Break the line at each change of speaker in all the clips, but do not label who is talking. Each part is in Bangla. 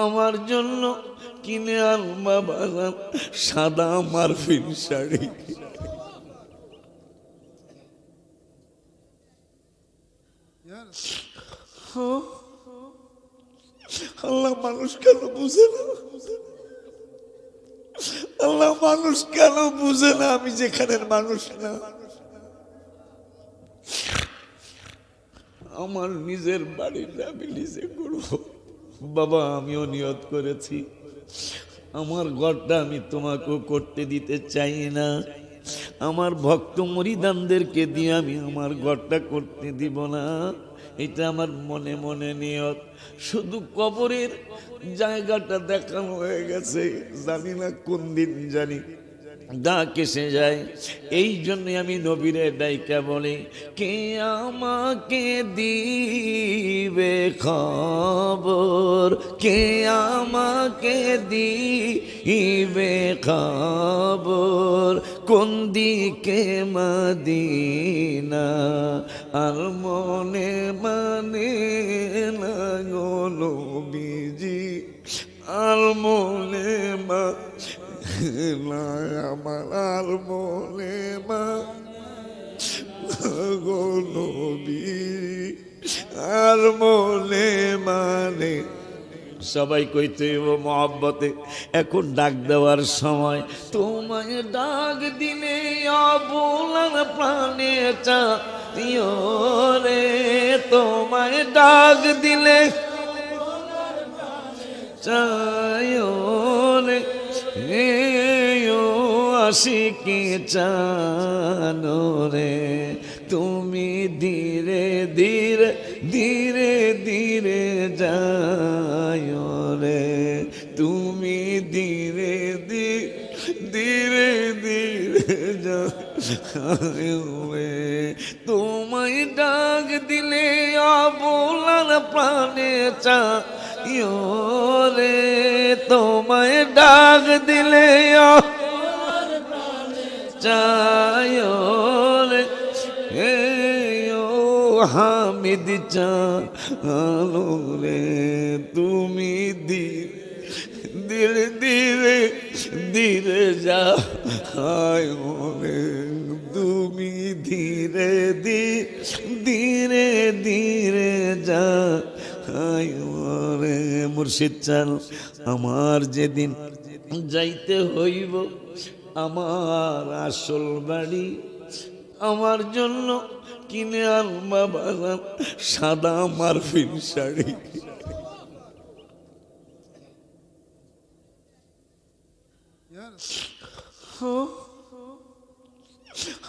আমার জন্য কিনে আনবা বাজান সাদা মারফিন শাড়ি। আল্লাহ মানুষ কেন বুঝে না, আল্লাহ মানুষ কেন বুঝে না আমি যেখানের মানুষ না। আমার নিজের বাড়িটা আমি নিজে করবো বাবা, আমিও নিয়ত করেছি আমার ঘরটা আমি তোমাকেও করতে দিতে চাই না। আমার ভক্ত মুরিদানদেরকে দিয়ে আমি আমার ঘরটা করতে দিব না, এটা আমার মনে মনে নিয়ত। শুধু কবরের জায়গাটা দেখানো হয়ে গেছে, জানি না কোন দিন জানি ডাক এসে যায়। এই জন্যে আমি নবীরে ডাইকা বলি, কে আমাকে দিবে খবর, কে আমাকে দিবে খবর, কোন দিকে মদিনা আর মনে মানে না গো নবীজি, আর মনে মা না আমার, আর মনে মা গো নবী, আর মনে মানে। সবাই কইতে ও মহব্বতে এখন ডাক দেওয়ার সময়, তোমায় ডাক দিলে অবলার প্রাণে চাইও রে, তোমায় ডাক দিলে চাইও রে, আশিকি জানো রে, তুমি ধীরে ধীরে ধীরে ধীরে যাও রে, তুমি ধীরে ধীরে ধীরে যাও রে, তোমায় ডাক দিলে অবলার প্রাণে চাইও রে, তোমায় ডাক দিলে চাইও রে, হামিদ চালো রে, তুমি ধীরে ধীরে ধীরে যাও রে, তুমি ধীরে ধীরে ধীরে যাও রে। মুর্শিদ চাল আমার যেদিন যাইতে হইব আমার আসল বাড়ি, আমার জন্য কিনে আনবা বাজান সাদা মারফিন শাড়ি।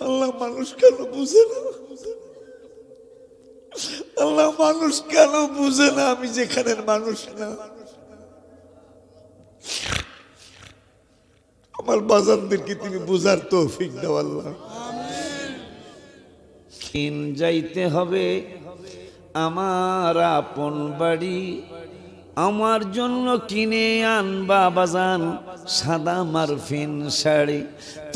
আল্লাহ মানুষ কেন বুঝে না, আল্লাহ মানুষ কেন বুঝে না আমি যেখানের মানুষ না। আমার বাজানদেরকে তুমি বুঝার তৌফিক দাও আল্লাহ। যাইতে হবে আমার আপন বাড়ি, আমার জন্য কিনে আনবা বাজান সাদা মারফিন শাড়ি,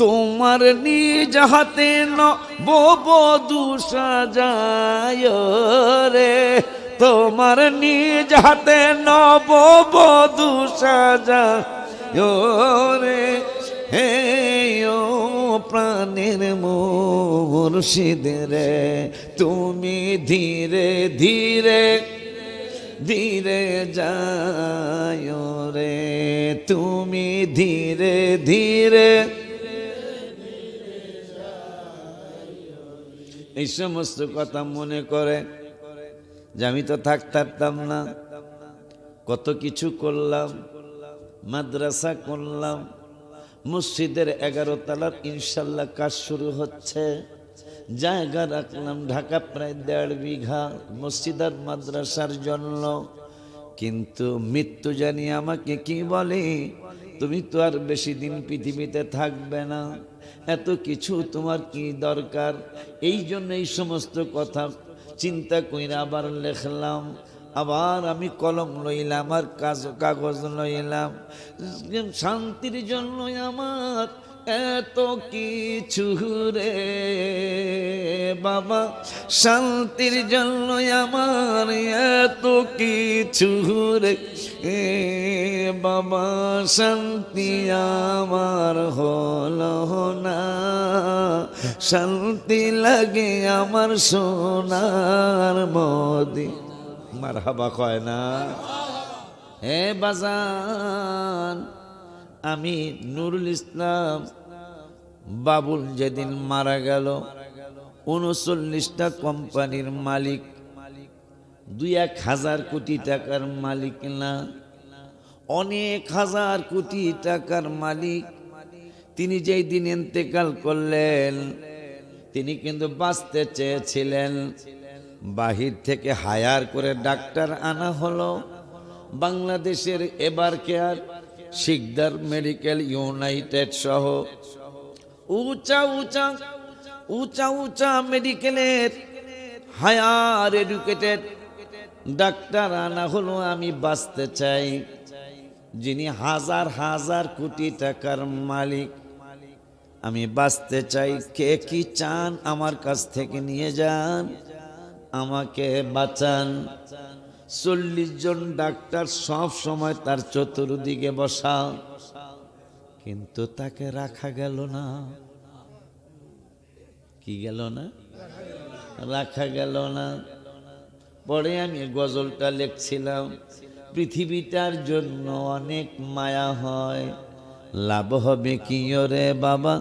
তোমার নিজ হাতে নববধূ সাজায় রে, তোমার নিজ হাতে নববধূ সাজায় রে, হে ও প্রাণের মুর্শিদ রে, তুমি ধীরে ধীরে ধীরে যাও রে, তুমি ধীরে ধীরে। এই সমস্ত কথা মনে করে যে আমি তো থাকতাম না, কত কিছু করলাম, মাদ্রাসা করলাম, মসজিদের 11 তলার ইনশাল্লাহ কাজ শুরু হচ্ছে, জায়গা রাখলাম ঢাকা প্রায় 1.5 বিঘা মসজিদ আর মাদ্রাসার জন্য। কিন্তু মৃত্যু জানি আমাকে কি বলে, তুমি তো আর বেশি দিন পৃথিবীতে থাকবে না, এত কিছু তোমার কি দরকার। এই জন্য এই সমস্ত কথা চিন্তা কইরা আবার লেখলাম, আবার আমি কলম লইলাম আর কাগজ লইলাম, শান্তির জন্য আমার এত কিছু রে বাবা, শান্তির জন্য আমার এত কিছু রে বাবা, শান্তি আমার হলো না, শান্তি লাগে আমার সোনার মদিনা। মারহাবা কয় না? হে বাজান, আমি নুরুল ইসলাম বাবুল যেদিন মারা গেল, 39টা কোম্পানির মালিক, 2-1 হাজার কোটি টাকার মালিক না, অনেক হাজার কোটি টাকার মালিক। তিনি যেই দিন ইন্তেকাল করলেন, তিনি কিন্তু বাঁচতে চেয়েছিলেন। বাহির থেকে হায়ার করে ডাক্তার আনা হলো। বাংলাদেশের এবার কেয়ার, শিকদার মেডিকেল, ইউনাইটেড সহ উঁচা উঁচা উঁচা উঁচা মেডিকেলের হায়ার এডুকেটেড ডাক্তার আনা হলো। আমি বাঁচতে চাই। যিনি হাজার হাজার কোটি টাকার মালিক, আমি বাঁচতে চাই। কে কি চান আমার কাছ থেকে নিয়ে যান, আমাকে বাঁচান। 40 জন ডাক্তার সব সময় তার চতুর্দিকে বসা, কিন্তু তাকে রাখা গেল না। কি গেল না? রাখা গেল না। পরে আমি গজলটা লিখছিলাম, পৃথিবীটার জন্য অনেক মায়া হয়, লাভ হবে কি ওরে বাবা,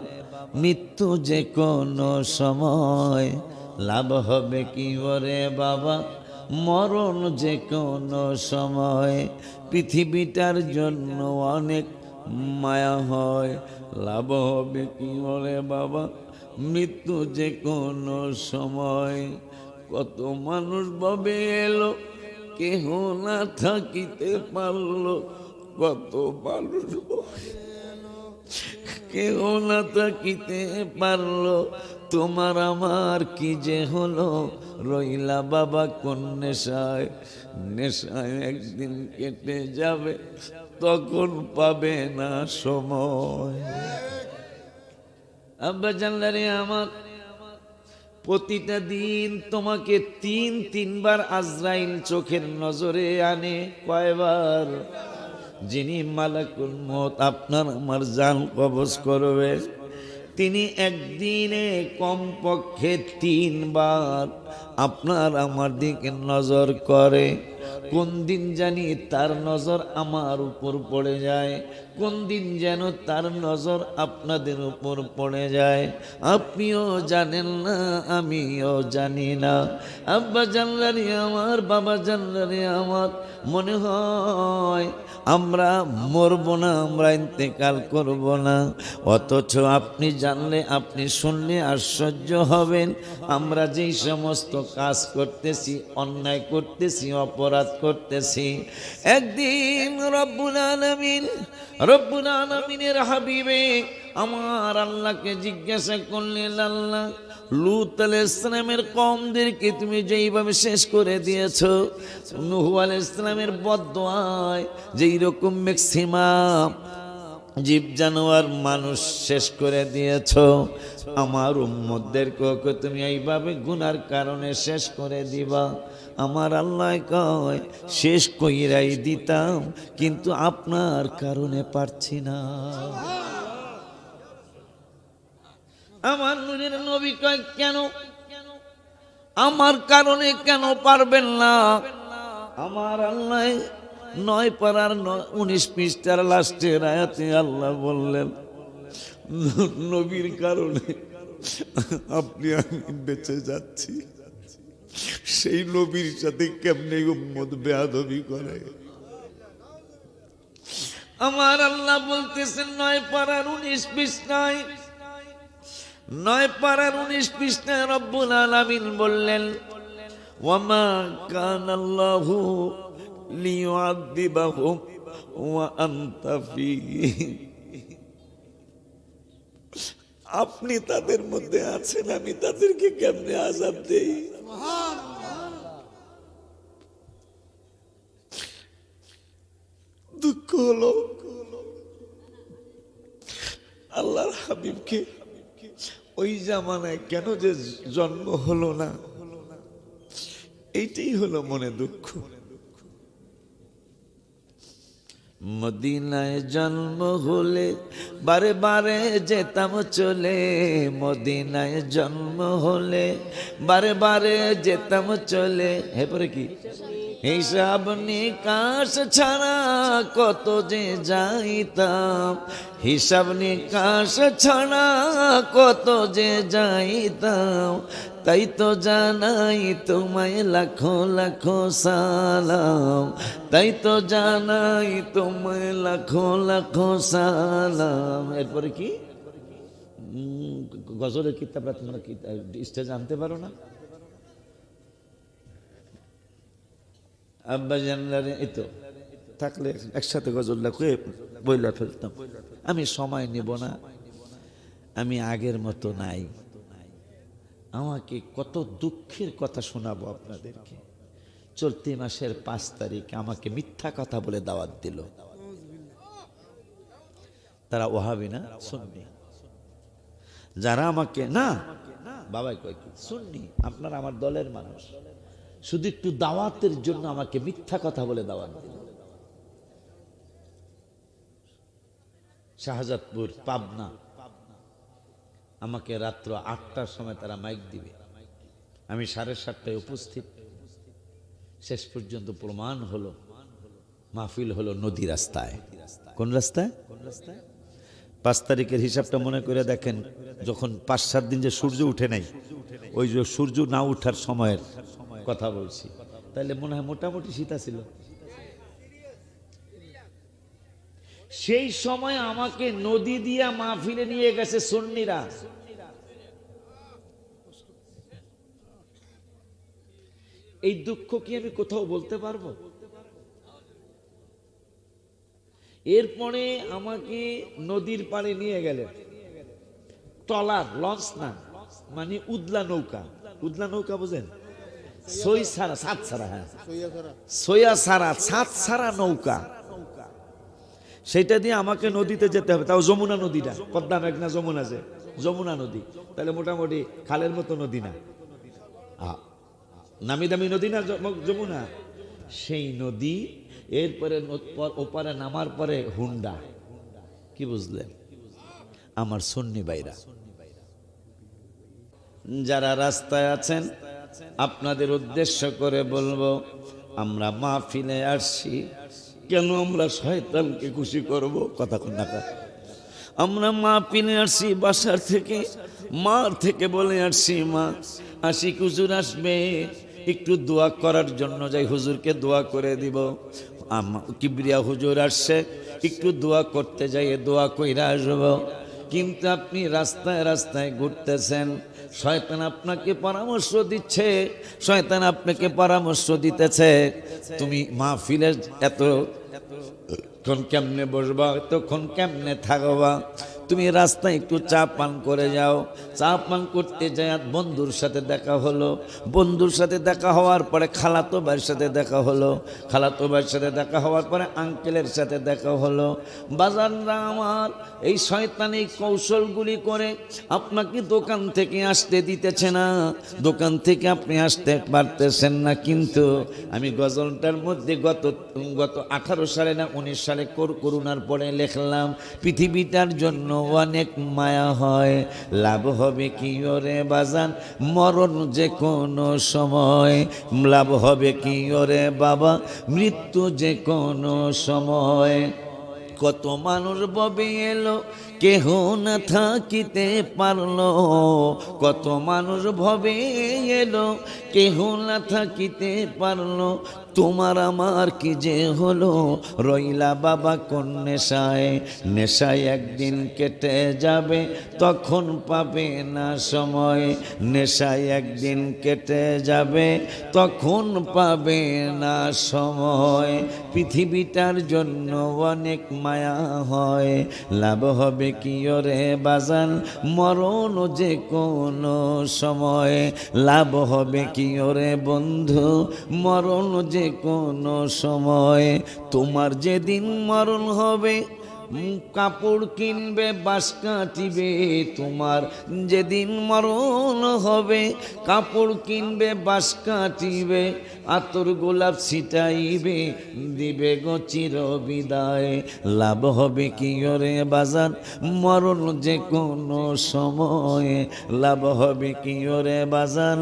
মৃত্যু যে কোনো সময়। লাভ হবে কি ওরে বাবা, মরণ যে কোনো সময়। পৃথিবীটার জন্য অনেক মায়া হয়, লাভ হবে কি ওরে বাবা, মৃত্যু যে কোনো সময়। কত মানুষ ভাবে এলো, কেহ না থাকিতে পারলো। কত মানুষ কেহ না থাকিতে পারলো, তোমার আমার কি যে হলো। রইলা বাবা কোন নেশায়, নেশায় একদিন কেটে যাবে, তখন পাবে না সময়। আব্বা জানলারে আমার, প্রতিটা দিন তোমাকে 3-3 বার আজরাইল চোখের নজরে আনে। কয়বার? যিনি মালাকুল মউত আপনার আমার জান কবজ করবে, তিনি একদিনে কমপক্ষে 3 বার আপনার আমার দিকে নজর করে। কোন দিন জানি তার নজর আমার উপর পড়ে যায়, কোন দিন যেন তার নজর আপনাদের উপর পড়ে যায়। আপনিও জানেন না, আমিও জানি না। আব্বা জানলারে আমার, বাবা জানলারে আমার, মনে হয় আমরা মরব না, আমরা ইন্তেকাল করব না। অথচ আপনি জানলে, আপনি শুনলে আশ্চর্য হবেন। আমরা যেই সমস্ত কাজ করতেছি, অন্যায় করতেছি, অপরাধ করতেছি, একদিন রব্বুল আলামিনের হাবিবে আমার আল্লাহকে জিজ্ঞাসা করলেন, আল্লাহ লূত আলাইহিস সালামের কওমদেরকে তুমি যেইভাবে শেষ করে দিয়েছো, নূহ আলাইহিস সালামের বদদোয়ায় যেই রকম ম্যাক্সিমাম জীব জানোয়ার মানুষ শেষ করে দিয়েছো, আমার উম্মতদেরকে তুমি এইভাবে গুনার কারণে শেষ করে দিবা। আমার আল্লাহ কয়, শেষ কইরাই দিতাম, কিন্তু আপনার কারণে পারছি না। আমার নূরের নবী কয়, কেন আমার কারণে কেন পারবেন না? আমার আল্লাহ 9 পারার 19 পৃষ্ঠার লাস্টের আয়াতে আল্লাহ বললেন, নবীর কারণে আপনি আমি বেঁচে যাচ্ছি। সেই নবীর সাথে কেমনে উম্মত বেয়াদবি করে? আমার আল্লাহ বলতেছেন 9 পারার 19 পৃষ্ঠায়, 9 পারার 19 পৃষ্ঠায় রব্বুল আলামিন বললেন, ওয়ামা কানাল্লাহু লিয়ুআযিবাহুম ওয়া আনতা ফীহিম। আপনি তাদের মধ্যে আছেন, আমি তাদেরকে কেমনে আযাব দেই? দুঃখ হলো আল্লাহর হাবিবকে ওই জামানায় কেন যে জন্ম হলো না, এইটাই হলো মনে দুঃখ। মদিনায় জন্ম হলে বারে বারে যেতাম চলে, মদিনায় জন্ম হলে বারে বারে যেতাম চলে। এরপরে কি? হিসাব নিকাশ ছাড়া কত যে যাইতাম, হিসাব নিকাশ ছাড়া কত যে যাইতাম, তাই তো জানাই তোমায় লাখো লাখো সালাম, তাই তো জানাই তোমায় লাখো লাখো সালাম। এরপরে কি? গজলের কিতাবরা তোমরা কি স্টেজ আনতে পারো না? আব্বা জানলারে এই তো থাকলে একসাথে গজলটা কয়ে বইলা ফেলতাম। আমি সময় নেব না, আমি আগের মতো নাই। আমাকে কত দুঃখের কথা শোনাবো আপনাদেরকে। চলতি মাসের 5 তারিখ আমাকে মিথ্যা কথা বলে দাওয়াত দিল। তারা ওয়াহাবি না সুন্নি। যারা আমাকে না বাবাই কয় কি সুন্নি, আপনারা আমার দলের মানুষ, শুধু একটু দাওয়াতের জন্য আমাকে মিথ্যা কথা বলে দাওয়াত দিল। শাহজাদপুর, পাবনা, আমাকে রাত্র 8টার সময় তারা মাইক দিবে, আমি 7:30টায় উপস্থিত। শেষ পর্যন্ত প্রমাণ হলো মাহফিল হলো নদী রাস্তায়। কোন রাস্তায়? 5 তারিখের হিসাবটা মনে করে দেখেন, যখন 5-7 দিন যে সূর্য উঠে নাই, ওই যে সূর্য না উঠার সময়ের কথা বলছি, তাহলে মনে হয় মোটামুটি শীত ছিল। সেই সময় আমাকে নদী দিয়া মাহফিলে নিয়ে গেছে সুন্নিরা। এই দুঃখ কি আমি কোথাও বলতে পারবো? এরপরে আমাকে নদীর পাড়ে নিয়ে গেলেন, ট্রলার, লঞ্চ না, মানে উদলা নৌকা। উদলা নৌকা বোঝেন? সই ছাড়া, সাত ছাড়া, হ্যাঁ সইয়া ছাড়া, সাত ছাড়া নৌকা। সেইটা দিয়ে আমাকে নদীতে যেতে হবে, তাও যমুনা নদীটা, পদ্মা মেঘনা যমুনা, যে যমুনা নদী, তাহলে মোটামুটি খালের মতো নদী না, নামি দামি নদী না যমুনা, সেই নদী। এরপরে ওপারে নামার পরে হুন্ডা। কি বুঝলেন? আমার সুন্নি ভাইরা যারা রাস্তায় আছেন, আপনাদের উদ্দেশ্য করে বলবো, আমরা মাহফিলে আসছি কেন? আমরা শয়তানকে খুশি করব? কথা কোন না, আমরা মাহফিলে আসছি বাসার থেকে, মার থেকে বলে আসছি, মা আশিক হুজুর আসবে, একটু দোয়া করার জন্য যাই, হুজুরকে দোয়া করে দিব। কিবরিয়া হুজুর আসছে, একটু দোয়া করতে যাই, দোয়া কইরা আসবো। কিন্তু আপনি রাস্তায় রাস্তায় ঘুরতেছেন, শয়তান আপনাকে পরামর্শ দিচ্ছে, শয়তান আপনাকে পরামর্শ দিতেছে, তুমি মাহফিলে এতক্ষণ কেমনে বসবা, তখন কেমনে থাকবা, তুমি রাস্তায় একটু চা পান করে যাও। চা পান করতে যায় বন্ধুর সাথে দেখা হলো, বন্ধুর সাথে দেখা হওয়ার পরে খালাতো ভাইয়ের সাথে দেখা হলো, খালাতো ভাইয়ের সাথে দেখা হওয়ার পরে আঙ্কেলের সাথে দেখা হলো। বাজাররা আমার এই শয়তানি কৌশলগুলি করে আপনাকে দোকান থেকে আসতে দিতেছে না, দোকান থেকে আপনি আসতে পারতেছেন না। কিন্তু আমি গজলটার মধ্যে গত 18 সালে না 19 সালে করোনার পরে লিখলাম, পৃথিবীটার জন্য অনেক মায়া হয়, লাভ হবে কি ওরে বাজান মরণ যে কোনো সময়, লাভ হবে কি ওরে বাবা মৃত্যু যে কোনো সময়। কত মানুষ ববে এলো, কেহ না থাকিতে পারলো, কত মানুষ ভবে এলো, কেহ না থাকিতে পারলো, তোমার আমার কি যে হলো, রইলা বাবা কোন নেশায়, নেশায় একদিন কেটে যাবে তখন পাবে না সময়, নেশায় একদিন কেটে যাবে তখন পাবে না সময়। পৃথিবীটার জন্য অনেক মায়া হয়, লাভ হবে কি ওরে বাজান মরণ যে কোনো সময়, লাভ হবে কি ওরে বন্ধু মরণ যে কোনো সময়। তোমার যেদিন মরণ হবে কাপড় কিনবে, বাঁশ কাটিবে, তোমার যেদিন মরণ হবে কাপড় কিনবে, বাঁশ কাটিবে, আতর গোলাপ ছিটাইবে, দিবে গো চির বিদায়। লাভ হবে কি ওরে বাজান মরণ যে কোনো সময়ে, লাভ হবে কি ওরে বাজান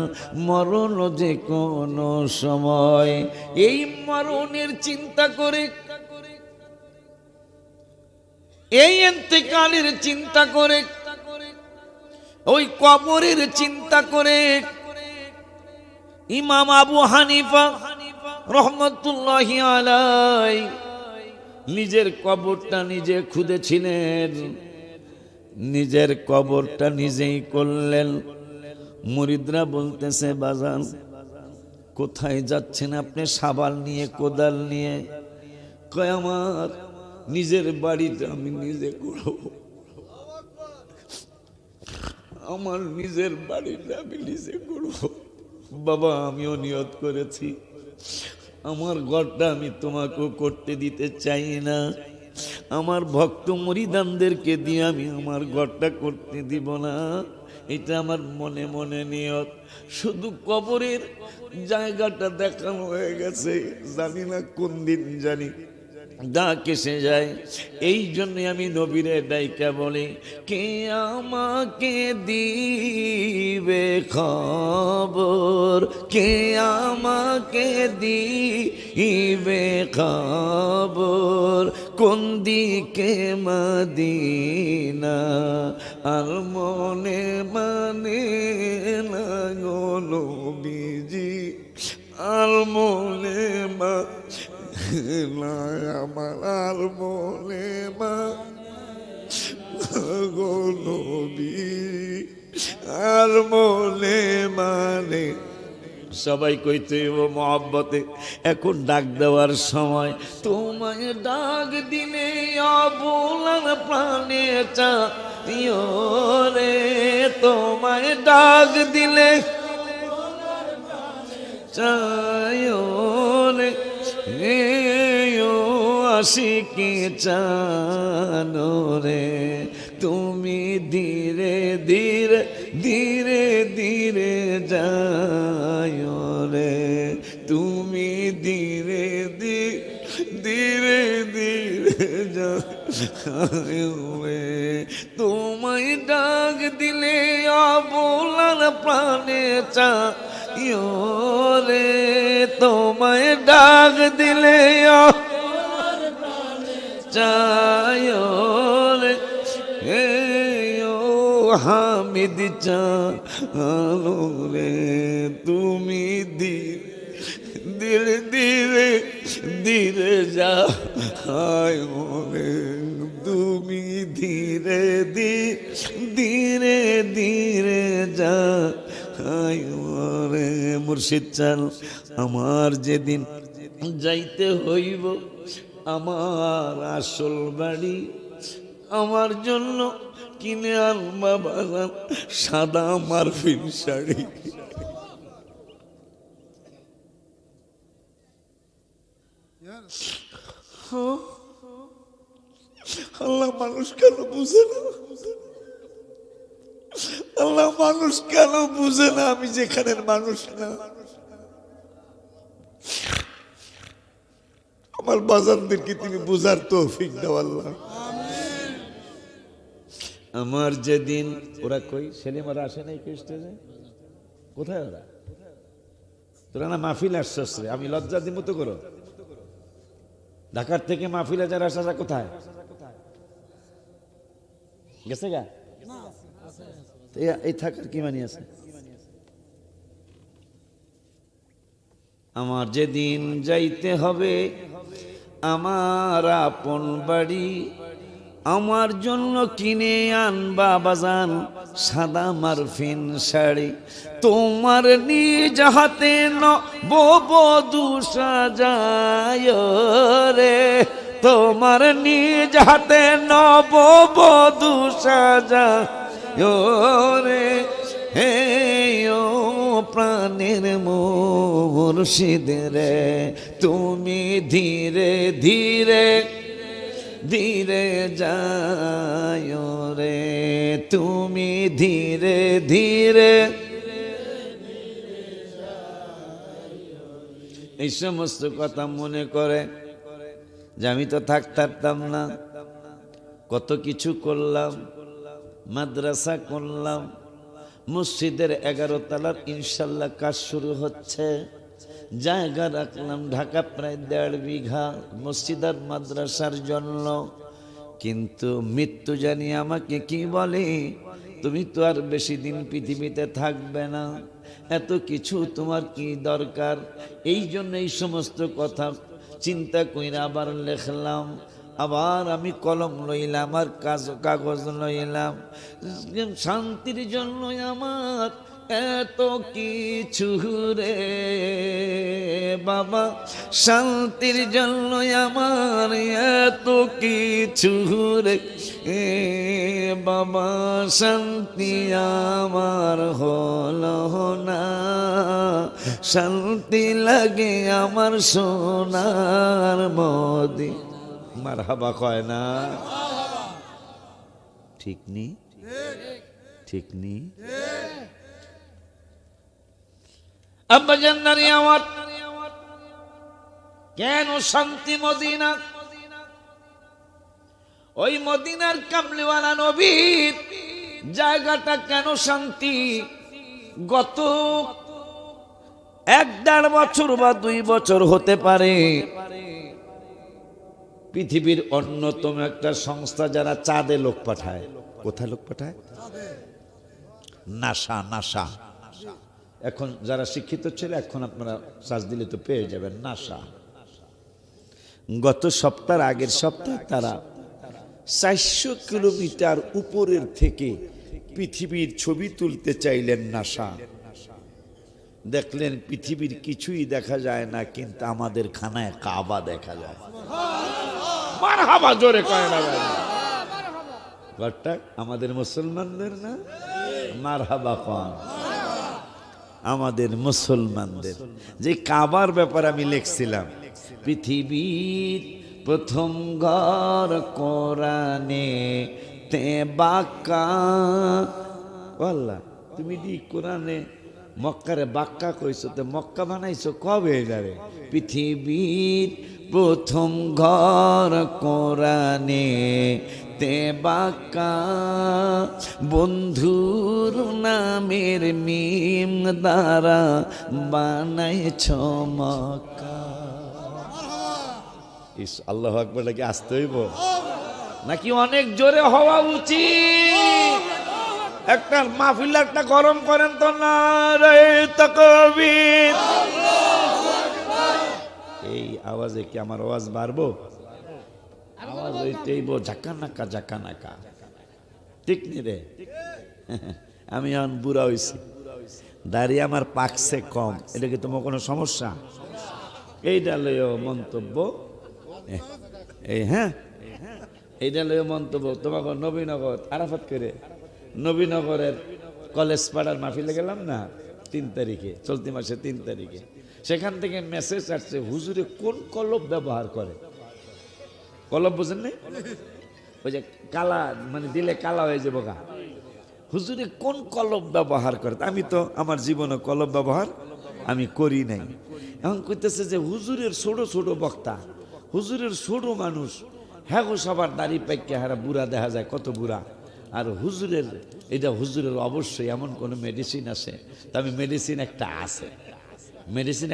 মরণ যে কোনো সময়। এই মরণের চিন্তা করে, এই ইন্তেকালের চিন্তা করে, ওই কবরের চিন্তা করে ইমাম আবু হানিফা রহমতুল্লাহি আলাইহি নিজের কবরটা নিজে খুঁড়েছিলেন, নিজের কবরটা নিজেই করলেন। মুরিদরা বলতেছে বাজান কোথায় যাচ্ছেন আপনি শাবাল নিয়ে, কোদাল নিয়ে? কয় আমার নিজের বাড়িটা আমি নিজে করব, আমার নিজের বাড়িটা আমি নিজে করব। বাবা আমিও নিয়ত করেছি আমার ঘরটা আমি তোমাকেও করতে দিতে চাই না, আমার ভক্ত মুরিদানদেরকে দিয়ে আমি আমার ঘরটা করতে দিব না, এটা আমার মনে মনে নিয়ত। শুধু কবরের জায়গাটা দেখানো হয়ে গেছে, জানি না কোন দিন জানি ডাক এসে যায়। এই জন্য আমি নবীরে ডাইকা বলি কে আমাকে দিবে খবর, কে আমাকে দিবে খবর, কোন দিকে মদিনা আর মনে মানে না গো নবীজি, আর মনে মা আমার আর মনে মা গো নবী, আর মনে মানে। সবাই কইতে মহব্বতে এখন ডাক দেওয়ার সময়, তোমায় ডাক দিলে অবলার প্রাণে চাইও রে, তোমায় ডাক দিলে চাইও রে, আশিকি জানো রে, তুমি ধীরে ধীরে ধীরে ধীরে যাও রে, তুমি ধীরে ধীরে ধীরে যাও রে, তোমায় ডাক দিলে অবলার প্রাণে চাইও রে, তোমায় ডাক দিলে চাইও রে, হামিদ চালো রে, তুমি ধীরে ধীরে ধীরে যাও রে, তুমি ধীরে ধীরে ধীরে যাও রে। মুর্শিদ চাল আমার যেদিন যাইতে হইব আমার আসল বাড়ি, আমার জন্য কিনে আনবা বাজান সাদা মারফিন শাড়ি। আল্লাহ মানুষ কেন বুঝে না, আল্লাহ মানুষ কেন বুঝে না, আমি যেখানের মানুষ না। আমার বাজানদেরকে তুমি বুঝার তৌফিক দাও আল্লাহ। আমার যেদিন ওরা কই সেলিমারা আসে নাই স্টেজে, কোথায় ওরা? তোরা না মাহফিল আসছস রে, আমি লজ্জা দিব তো করো। ঢাকার থেকে মাহফিলে যারা আসা কোথায় গেছে গা? এই থাকার কি মানি আছে? আমার যেদিন যাইতে হবে আমার আপন বাড়ি, আমার জন্য কিনে আনবা বাজান সাদা মারফিন শাড়ি, তোমার নিজ হাতে নববধূ সাজায় রে, তোমার নিজ হাতে নববধূ সাজায় রে, হে ও প্রাণের মুর্শিদ রে, তুমি ধীরে ধীরে ধীরে যায় রে, তুমি ধীরে ধীরে। এই সমস্ত কথা মনে করে যে আমি তো থাকতাম না, কত কিছু করলাম, মাদ্রাসা করলাম, মসজিদের 11 তলার ইনশাল্লাহ কাজ শুরু হচ্ছে, জায়গা রাখলাম ঢাকা প্রায় 1.5 বিঘা মসজিদ আর মাদ্রাসার জন্য। কিন্তু মৃত্যু জানি আমাকে কি বলে, তুমি তো আর বেশি দিন পৃথিবীতে থাকবে না, এত কিছু তোমার কি দরকার। এই জন্য এই সমস্ত কথা চিন্তা কইরা আবার লেখলাম, আবার আমি কলম লইলাম আর কাগজ লইলাম। শান্তির জন্য আমার এত কিছু রে বাবা, শান্তির জন্য আমার এত কিছু রে বাবা, শান্তি আমার হলো না, শান্তি লাগে আমার সোনার মদি। মারহাবা কয় না? ঠিক নি? ঠিক নি? আব্বা জান্নারি আমার, কেন শান্তি মদিনা? ওই মদিনার কামলিওয়ালা নবীর জায়গাটা কেন শান্তি? গত 1-1.5 বছর বা 2 বছর হতে পারে, পৃথিবীর অন্যতম একটা সংস্থা যারা চাঁদে লোক পাঠায়। কোথায় লোক পাঠায়? নাসা। নাসা এখন যারা শিক্ষিত ছিল, এখন আপনারা সার্চ দিলে তো পেয়ে যাবেন নাসা। গত সপ্তাহের আগের সপ্তাহে তারা 400 কিলোমিটার উপরের থেকে পৃথিবীর ছবি তুলতে চাইলেন নাসা। দেখলেন পৃথিবীর কিছুই দেখা যায় না, কিন্তু আমাদের খানায় কাবা দেখা যায়। মারহাবা জোরে কয় না? ঘরটা আমাদের মুসলমানদের না? মারহাবা কোন? আমাদের মুসলমানদের। যে কাবার ব্যাপারে আমি লিখছিলাম, পৃথিবীর প্রথম ঘর কোরআনে তে বাক্কা। আল্লাহ, তুমি দি কোরআনে মক্কারে বাক্কা কইছো, তো মক্কা বানাইছো কবে? যাবে পৃথিবীর প্রথম ঘর কোরআনে তে বাক্কা, বন্ধুর নামের মিম দ্বারা বানাইছ মক্কা। আল্লাহু আকবার কি আসতে হইব নাকি অনেক জোরে হওয়া উচিত? একটা মাহফিল একটা গরম করেন তো না রে তাকবীর। এই আওয়াজে কি আমার আওয়াজ বাড়বো? আওয়াজ হইতেইব ঝাঁকানাকা ঝাঁকানাকা, ঠিক নি রে? আমি এখন বুড়া হইছি, দাড়ি আমার পাকছে কম, এটা কি তোমার কোনো সমস্যা? এইটা লইও মন্তব্য, এই হ্যাঁ এইটা লইও মন্তব্য। তোমাকে নবীনগর আরাফাত করে নবীনগরের কলেজ পাড়ার মাহফিলে গেলাম না 3 তারিখে, চলতি মাসে 3 তারিখে। সেখান থেকে মেসেজ আসছে, হুজুরে কোন কলব ব্যবহার করে? কলব বুঝেন নাই? ওই যে কালা, মানে দিলে কালা হয়ে যাবো গা। হুজুরে কোন কলব ব্যবহার করে? আমি তো আমার জীবনে কলব ব্যবহার আমি করি নাই। এখন কইতেছে যে হুজুরের ছোট ছোট বক্তা, হুজুরের ছোট মানুষ, হ্যাঁ গো সবার দাড়ি পাইকে হারা বুড়া দেখা যায়, কত বুড়া। আর হুজুরের এটা হুজুরের অবশ্যই এমন কোনো মেডিসিন আছে? তা আমি মেডিসিন একটা আছে, মেডিসিন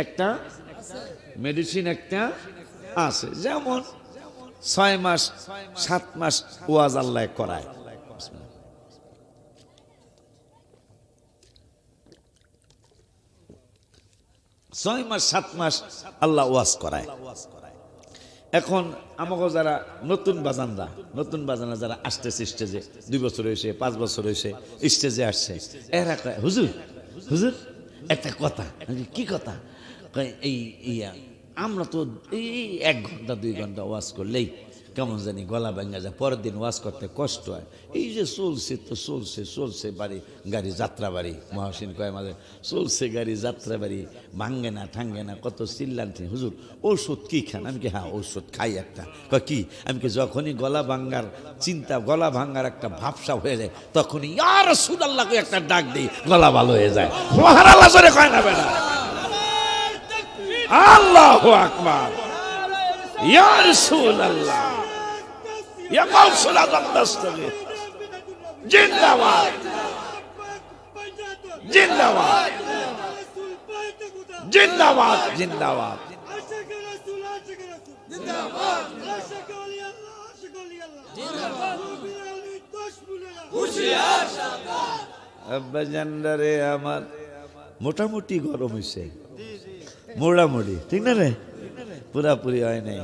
একটা আছে। যেমন 6 মাস 7 মাস ওয়াজ আল্লাহ করায়। 6 মাস 7 মাস আল্লাহ ওয়াজ করায়। এখন আমাকে যারা নতুন বাজানরা যারা আসতেছে স্টেজে, 2 বছর হয়েছে, 5 বছর হয়েছে স্টেজে আসছে, এরা কয় হুজুর হুজুর একটা কথা। কি কথা? এই আমরা তো এই 1 ঘন্টা 2 ঘন্টা ওয়াজ করলেই কেমন জানি গলা ভেঙে যায়, পরের দিন ওয়াজ করতে কষ্ট হয়। এই যে চলছে তো চলছে বাড়ি গাড়ি যাত্রা বাড়ি, মহাসিন কয় মাঝে চলছে গাড়ি যাত্রা বাড়ি, ভাঙ্গে না ঠাঙ্গে না, কত চিল্লান্তি। হুজুর ওষুধ কি খান? আমি কি হ্যাঁ ওষুধ খাই একটা। কয় কি? আমি কি যখনই গলা ভাঙ্গার চিন্তা, গলা ভাঙ্গার একটা ভাবসা হয়ে যায়, তখনই ইয়া রাসূলুল্লাহকে একটা ডাক দিই, গলা ভালো হয়ে যায়। সুবহানাল্লাহ জোরে কয় না বেটা? আল্লাহু আকবার, ইয়া রাসূলুল্লাহ, ইয়া গাউসুল আযম দস্তগীর, জিন্দাবাদ জিন্দাবাদ জিন্দাবাদ জিন্দাবাদ। আব্বা জানরে আমার মোটামুটি গরম হয়েছে, মোটামুটি, ঠিক না রে? পুরাপুরি হয় নাই।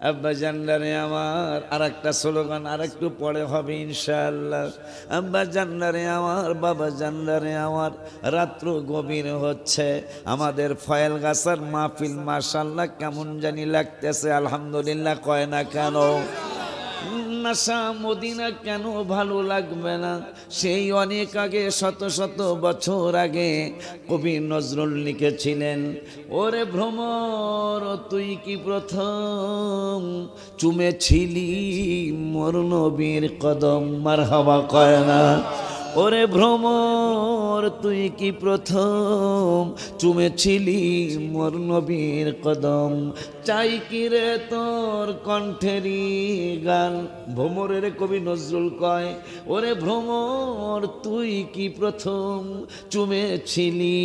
আব্বা জান্নারে আমার আর একটা স্লোগান আর একটু পরে হবে ইনশাআল্লাহ। আব্বা জান্নারে আমার, বাবা জান্নারে আমার, রাত্র গভীর হচ্ছে, আমাদের ফয়েল গাছার মাহফিল মাশাআল্লাহ কেমন জানি লাগতেছে। আলহামদুলিল্লাহ কয় না কেন? নাসা মদিনা কেন ভালো লাগবে না? সেই অনেক আগে, শত শত বছর আগে কবি নজরুল লিখেছিলেন, ওরে ভ্রমর তুই কি প্রথম চুমেছিলি মোর নবীর কদম। মারহাবা কয় না? ওরে ভ্রমর তুই কি প্রথম চুমেছিলি মোর নবীর কদম। চাই কি রে তোর কণ্ঠেরই গান। ভ্রমরের কবি নজরুল কয়, ওরে ভ্রমর তুই কি প্রথম চুমেছিলি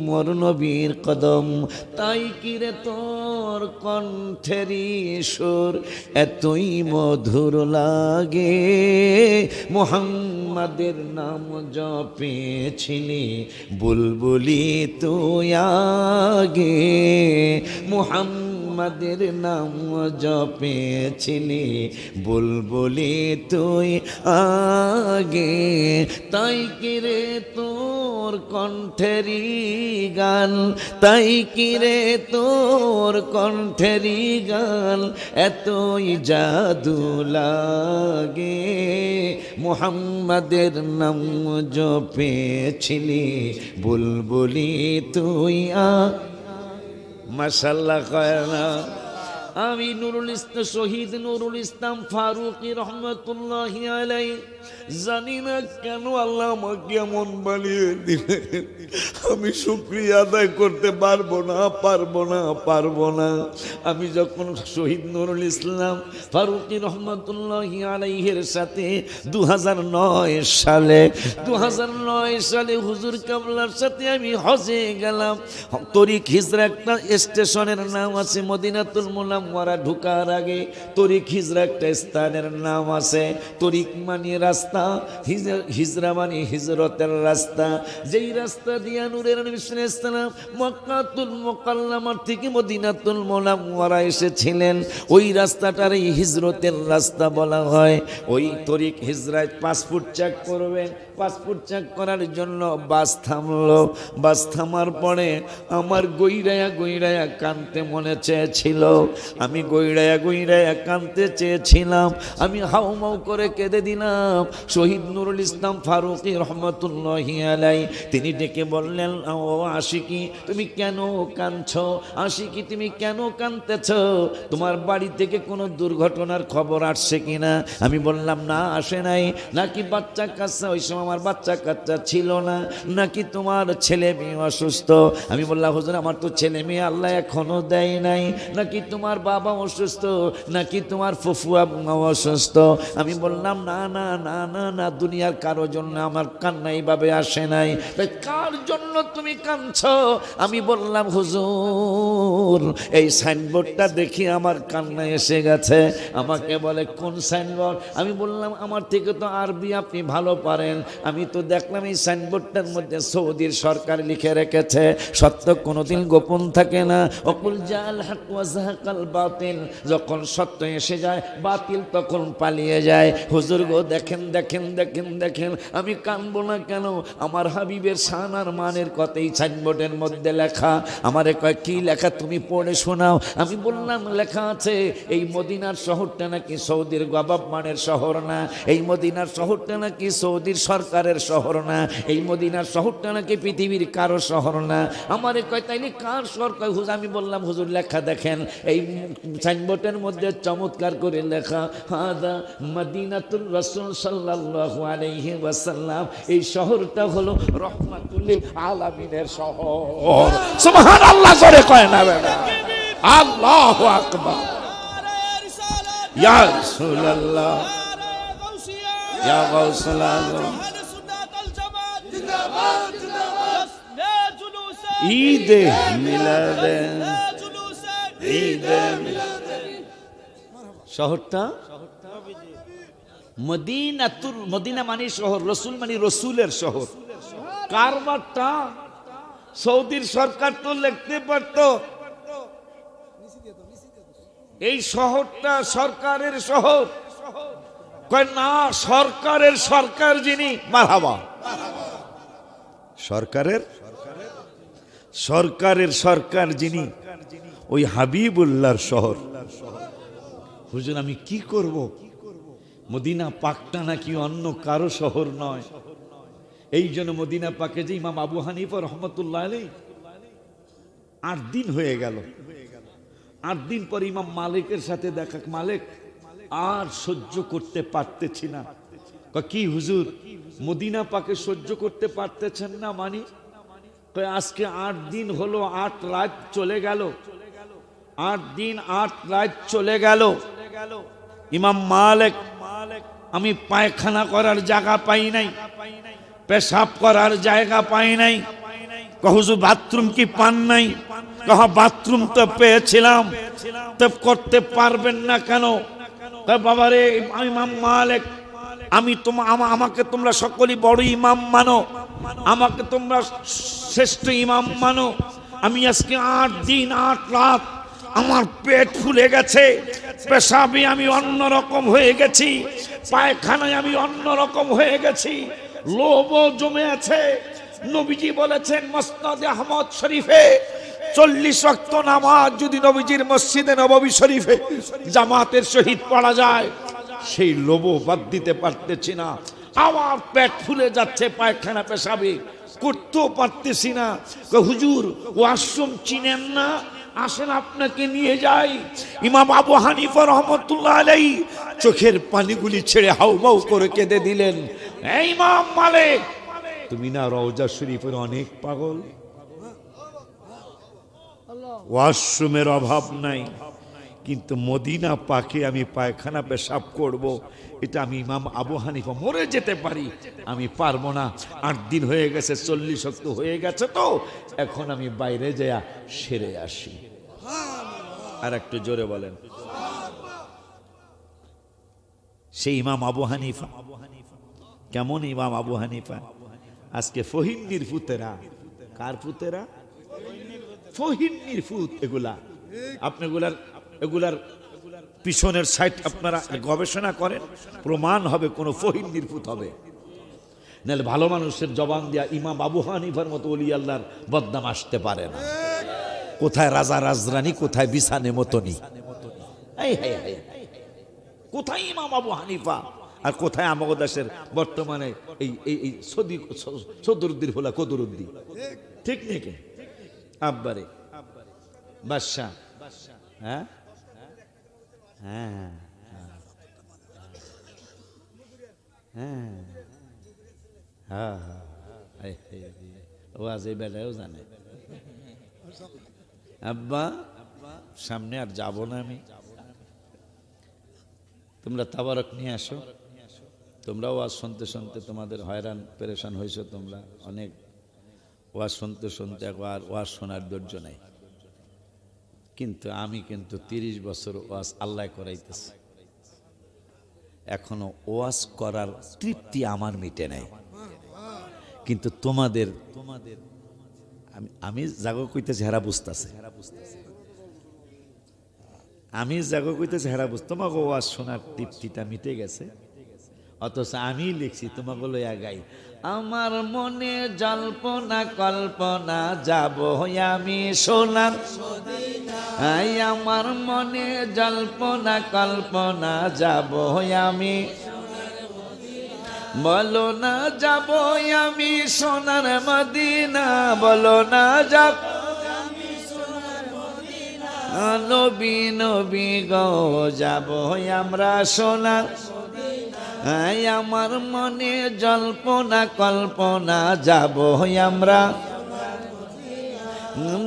মোর নবীর কদম। তাই কি রে তোর কণ্ঠেরই সুর এতই মধুর লাগে, মুহাম্মাদের নাম জপেছিলি বুলবুলি তুই আগে। মুহাম্মাদের নাম জপেছিলি বুলবুলি তুই আগে। তাই কি রে তোর কণ্ঠেরই গান, তাই কি রে তোর কণ্ঠেরই গান এতই জাদু লাগে। মুহাম্মাদের নাম জপেছিলি বুলবুলি তুই মাশাআল্লাহ কয় না? আমি নুরুল ইসলাম, শহীদ নুরুল ইসলাম ফারুকী রহমতুল্লাহি আলাইহি, জানি না কেন আল্লাহ আমাকে এমন বানিয়ে দিলেন, আমি শুকরিয়া আদায় করতে পারবো না। আমি যখন শহীদ নুরুল ইসলাম ফারুকী রহমতুল্লাহি আলাইহির সাথে 2009 সালে হুজুর কাবলার সাথে আমি হজে গেলাম। তরিক হিজরা একটা স্টেশনের নাম আছে, মদিনাতুল মুনাওয়ারা ঢোকার আগে তরিক হিজরা একটা স্থানের নাম আছে। তরিক মানে রাস্তা, হিজরা মানে হিজরতের রাস্তা। যেই রাস্তা দিয়া নূরের নবী সাল্লাল্লাহু আলাইহি ওয়াসাল্লাম মক্কাতুল মুকাররমার থেকে মদিনাতুল মুনাওয়ারা এসেছিলেন, ওই রাস্তাটার এই হিজরতের রাস্তা বলা হয়। ওই তরিক হিজরায় পাসপোর্ট চেক করবেন, পাসপোর্ট চেক করার জন্য বাস থামলো। বাস থামার পরে আমার গইরায়া কানতে মনে চেয়েছিল, আমি গইরায়া কানতে চেয়েছিলাম। আমি হাউমাউ করে কেঁদে দিলাম। শহীদ নুরুল ইসলাম ফারুকী রহমতুল্লাহি আলাইহি তিনি ডেকে বললেন, ও আশিকি তুমি কেন কাঁদছো? আশিকি তুমি কেন কাঁদতেছ? তোমার বাড়ি থেকে কোনো দুর্ঘটনার খবর আসছে কিনা? আমি বললাম না, আসে নাই। নাকি বাচ্চা কাচ্চা, ওই সময় আমার বাচ্চা কাচ্চা ছিল না, নাকি তোমার ছেলে মেয়ে অসুস্থ? আমি বললাম হুজুর আমার তো ছেলে মেয়ে আল্লাহ এখনো দেয় নাই। নাকি তোমার বাবা অসুস্থ, নাকি তোমার ফুফুয়া অসুস্থ? আমি বললাম না, দুনিয়ার কারো জন্য আমার কান্না এইভাবে আসে নাই। কার জন্য তুমি কাঁদছো? আমি বললাম হুজুর এই সাইনবোর্ডটা দেখি আমার কান্না এসে গেছে। আমাকে বলে কোন সাইনবোর্ড? আমি বললাম আমার থেকে তো আরবি আপনি ভালো পারেন, আমি তো দেখলাম এই সাইনবোর্ডটার মধ্যে সৌদির সরকার লিখে রেখেছে, সত্য কোনোদিন গোপন থাকে না। অকুল জাল হক ওয়া যাহাকাল বাতিল, যখন সত্য এসে যায় বাতিল তখন পালিয়ে যায়। হুজুর গো দেখেন দেখেন দেখেন দেখেন, আমি কানবো না কেন? আমার হাবিবের শান আর মানের কথাই সাইনবোর্ডের মধ্যে লেখা। আমারে কয় কি লেখা, তুমি পড়ে শোনাও। আমি বললাম লেখা আছে এই মদিনার শহরটা নাকি সৌদির গভর্নমেন্টের শহর না, এই মদিনার শহরটা নাকি সৌদির সরকারের শহর না, এই মদিনার শহরটা নাকি পৃথিবীর কারো শহর না। আমারে কয় তাইলে কার শহর? কয় হুজুর। আমি বললাম হুজুর লেখা দেখেন, এই সাইনবোর্ডের মধ্যে চমৎকার করে লেখা, হাদা মদিনাতুর রাসূল সাল্লাল্লাহু আলাইহি ওয়াসাল্লাম। এই শহরটা হলো রহমাতুল লিল আলামিনের শহর। সুবহানাল্লাহ জোরে কয় না বাবা, আল্লাহু আকবার। ইয়া রাসূলুল্লাহ, ইয়া গাউসুল আযম, ঈদে মিলাদে, ঈদে শহরটা মদিনাতুল, মদিনা মানে শহর, রসুল মানে রসুলের শহর। কারবারটা সৌদির সরকার তো লিখতে পারত এই শহরটা সরকারের শহর। কয় না, সরকারের সরকার যিনি, মারহাবা, সরকারের সরকারের সরকার যিনি, ওই হাবিবুল্লাহর শহর। হুজুর আমি কি করব? মদিনা পাকটা নাকি অন্য কারো শহর নয়। এই জন্য মদিনা পাকে যে ইমাম আবু হানিফা রহমতুল্লাহ আলাইহি 8 দিন হয়ে গেল, 8 দিন পর ইমাম মালিকের সাথে দেখা। মালিক আর সহ্য করতে পারতেছি না। কি হুজুর মদিনা পাকে সহ্য করতে পারতেছেন না? মানি আজকে 8 দিন হলো, 8 রাত চলে গেল, 8 দিন 8 রাত চলে গেল। ইমাম মালিক, আমি পায়খানা করার জায়গা পাই নাই, পেশাব করার জায়গা পাই নাই। হুজুর বাথরুম কি পান নাই? বাথরুম তো পেয়েছিলাম, তো করতে পারবেন না কেন? বাবারে ইমাম মালিক, আমি আমাকে তোমরা সকলেই বড় ইমাম মানো, আমাকে তোমরা শ্রেষ্ঠ ইমাম মানো। আমি আজকে 8 দিন 8 রাত আমার পেট ফুলে গেছে, পেশাবে আমি অন্যরকম হয়ে গেছি, পায়খানায় আমি অন্যরকম হয়ে গেছি, লোভ জমে আছে। নবীজি বলেছেন মুসনাদে আহমদ শরীফে 40 ওয়াক্ত নামাজ যদি নবীজির মসজিদে নববী শরীফে জামাতের সহিত পড়া যায়, সেই লোভ বাদ দিতে পারতেছি না। আমার পেট ফুলে যাচ্ছে, পায়খানা পেশাবে করতেও পারতেছি না। হুজুর ওয়াশরুম চিনেন না? আসেন আপনাকে নিয়ে যাই। ইমাম আবু হানিফা রহমতুল্লাহ আলাইহি চোখের পানিগুলি ছেড়ে হাউমাউ করে কেঁদে দিলেন, এই ইমাম মালিক, তুমি না রওজা শরীফের অনেক পাগল, ওয়াশরুমের অভাব নাই, কিন্তু মদিনা পাকে আমি পায়খানা পেশাব করব, এটা আমি ইমাম আবু হানিফা মরে যেতে পারি, আমি পারবো না। 8 দিন হয়ে গেছে, 40 ওয়াক্ত হয়ে গেছে, তো এখন আমি বাইরে যাইয়া সেরে আসি। আর একটু জোরে বলেন। সেই ইমাম আবু হানিফা কেমন ইমাম আবু হানিফা? আজকে ফহিন্নির ফুতেরা, কার ফুতেরা? ফহিন্নির ফুত। এগুলা এগুলার পিছনের সাইড আপনারা গবেষণা করেন, প্রমাণ হবে কোন ফহিন্নির ফুত হবে। নাহলে ভালো মানুষের জবান দিয়া ইমাম আবু হানিফার মতো ওলি আল্লাহর বদনাম আসতে পারে না। কোথায় রাজা রাজরানী, কোথায় বিছানে মতনি, কোথায় ইমাম আবু হানিফা, আর কোথায় আমাগো দেশের বর্তমানে এই সদরুদ্দিন হলা কদরুদ্দিন, ঠিক নাকি? আব্বারে বাদশাহ, হ্যাঁ হ্যাঁ হ্যাঁ হ্যাঁ হ্যাঁ, ও আজ এই বেলায়ও জানে। আব্বা সামনে আর যাব না আমি, তোমরা তাবারক নিয়ে আসো। তোমরা ওয়াজ শুনতে শুনতে তোমাদের হয়রান পেরেশান হয়েছো, তোমরা অনেক ওয়াজ শুনতে শুনতে একবার ওয়াজ শোনার ধৈর্য নাই। কিন্তু আমি কিন্তু 30 বছর ওয়াজ আল্লাহ করাইতেছি, এখনো ওয়াজ করার তৃপ্তি আমার মিটে নাই। কিন্তু তোমাদের আমি জাগো কইতেছি হেরা বুঝতেছে, আমি জাগো কইতেছি হেরা বুঝ, তোমাকে ওয়াজ শোনার তৃপ্তিটা মিটে গেছে, অথচ আমি লিখছি তোমাকে লইয়া গাই। আমার মনে জল্পনা কল্পনা যাব আমি সোনার আই, আমার মনে জল্পনা কল্পনা যাব আমি, বলো না যাব আমি সোনার মদিনা, বলো না যাব নবী নবী গো যাব আমরা সোনার, আমার মনে জল্পনা কল্পনা যাব আমরা,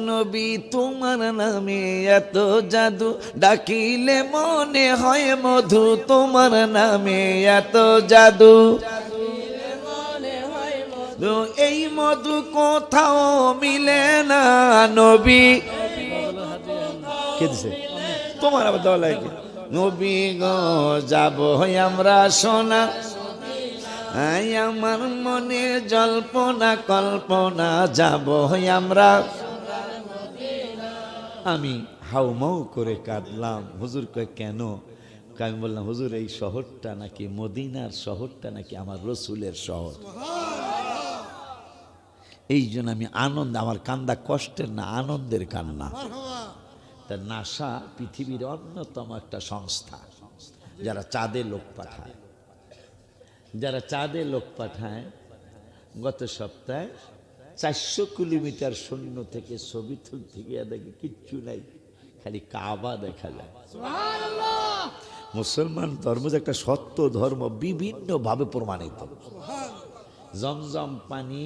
নবী তোমার নামে এত জাদু, ডাকিলে মনে হয় মধু, তোমার নামে এত জাদু, এই মধু কোথাও মিলে না নবী, কে দিছে তোমার আবার দেওয়া লাগে, নবী গো যাব আমরা সোনা, আমার মনে জল্পনা কল্পনা যাব আমরা, আমি হাউমাউ করে কাঁদলাম। হুজুর কয় কেন? আমি বললাম হুজুর এই শহরটা নাকি মদিনার শহরটা নাকি আমার রসুলের শহর, এই জন্য আমি আনন্দ, আমার কান্দা কষ্টের না আনন্দের কান্না। তা নাসা পৃথিবীর অন্যতম একটা সংস্থা, যারা চাঁদে লোক পাঠায়, যারা চাঁদে লোক পাঠায়। গত সপ্তাহে 400 কিলোমিটার শূন্য থেকে ছবি তুলতে গিয়ে দেখি কিচ্ছু নাই, খালি কাবা দেখা যায়। মুসলমান ধর্ম যে একটা সত্য ধর্ম বিভিন্নভাবে প্রমাণিত। জমজম পানি